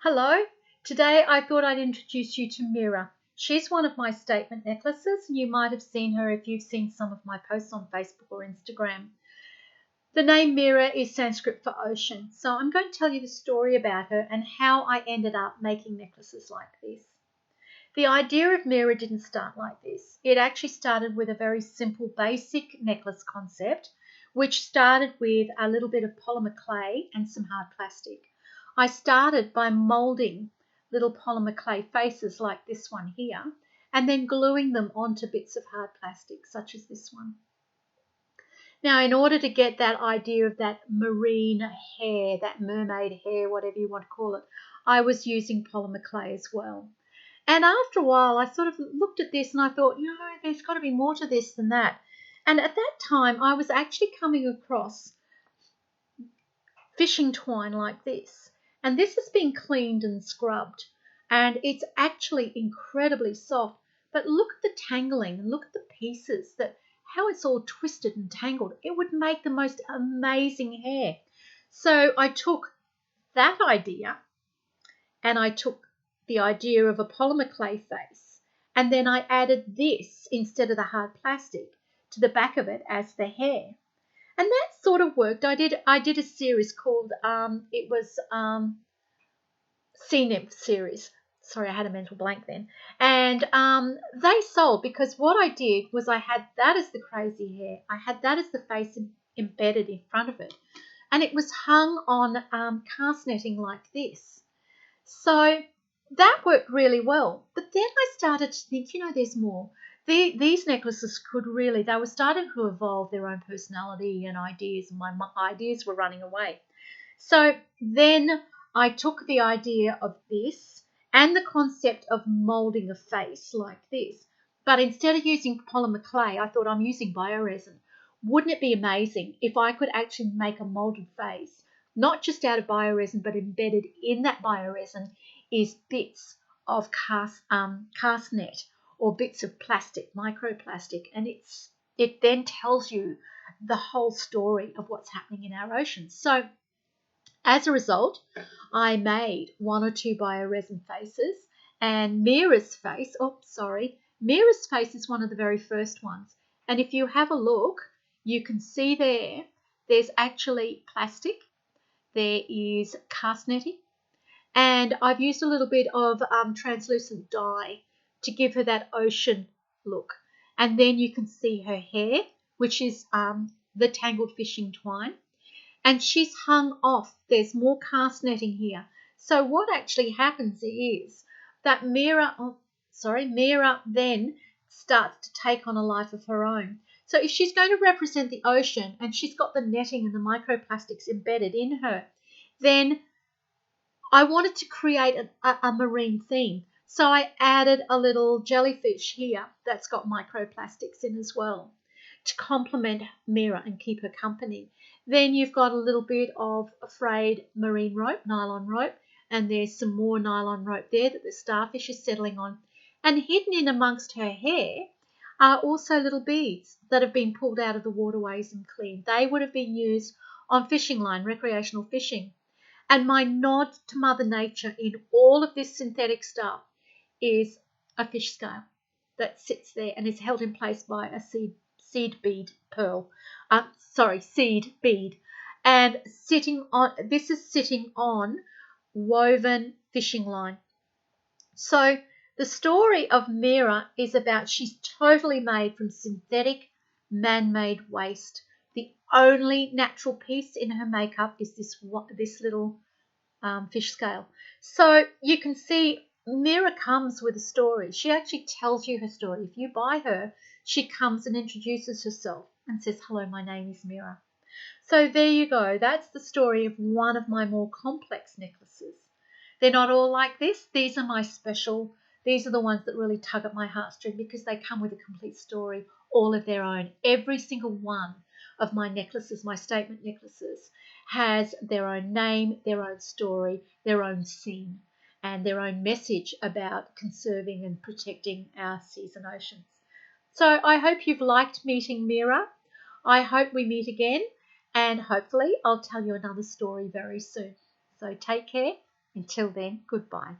Hello, today I thought I'd introduce you to Mira. She's one of my statement necklaces, and you might have seen her if you've seen some of my posts on Facebook or Instagram. The name Mira is Sanskrit for ocean, so I'm going to tell you the story about her and how I ended up making necklaces like this. The idea of Mira didn't start like this. It actually started with a very simple, basic necklace concept, which started with a little bit of polymer clay and some hard plastic. I started by moulding little polymer clay faces like this one here, and then gluing them onto bits of hard plastic, such as this one. Now, in order to get that idea of that marine hair, that mermaid hair, whatever you want to call it, I was using polymer clay as well. And after a while, I sort of looked at this and I thought, there's got to be more to this than that. And at that time, I was actually coming across fishing twine like this. And this has been cleaned and scrubbed. And it's actually incredibly soft. But look at the tangling and look at the pieces, how it's all twisted and tangled. It would make the most amazing hair. So I took that idea and I took the idea of a polymer clay face, and then I added this instead of the hard plastic to the back of it as the hair. And that sort of worked. I did a series called Sea Nymph series. Sorry, I had a mental blank then. And they sold because what I did was I had that as the crazy hair. I had that as the face embedded in front of it. And it was hung on cast netting like this. So that worked really well. But then I started to think, there's more. These necklaces they were starting to evolve their own personality and ideas, and my ideas were running away. So then I took the idea of this and the concept of moulding a face like this. But instead of using polymer clay, I thought I'm using bioresin. Wouldn't it be amazing if I could actually make a moulded face, not just out of bioresin, but embedded in that bioresin is bits of cast net or bits of plastic, microplastic, and it then tells you the whole story of what's happening in our oceans. So as a result, I made one or two bioresin faces, and Mira's face is one of the very first ones. And if you have a look, you can see there's actually plastic, there is cast netting, and I've used a little bit of translucent dye to give her that ocean look. And then you can see her hair, which is the tangled fishing twine. And she's hung off. There's more cast netting here. So what actually happens is that Mira then starts to take on a life of her own. So if she's going to represent the ocean and she's got the netting and the microplastics embedded in her, then I wanted to create a marine theme. So I added a little jellyfish here that's got microplastics in as well to complement Mira and keep her company. Then you've got a little bit of a frayed marine rope, nylon rope, and there's some more nylon rope there that the starfish is settling on. And hidden in amongst her hair are also little beads that have been pulled out of the waterways and cleaned. They would have been used on fishing line, recreational fishing. And my nod to Mother Nature in all of this synthetic stuff is a fish scale that sits there and is held in place by a seed bead. And this is sitting on woven fishing line. So the story of Mira is about she's totally made from synthetic man-made waste. The only natural piece in her makeup is this little fish scale. So you can see Mira comes with a story. She actually tells you her story. If you buy her, she comes and introduces herself and says, "Hello, my name is Mira." So there you go. That's the story of one of my more complex necklaces. They're not all like this. These are my special. These are the ones that really tug at my heartstring because they come with a complete story, all of their own. Every single one of my necklaces, my statement necklaces, has their own name, their own story, their own scene, and their own message about conserving and protecting our seas and oceans. So I hope you've liked meeting Mira. I hope we meet again, and hopefully I'll tell you another story very soon. So take care Until then, goodbye.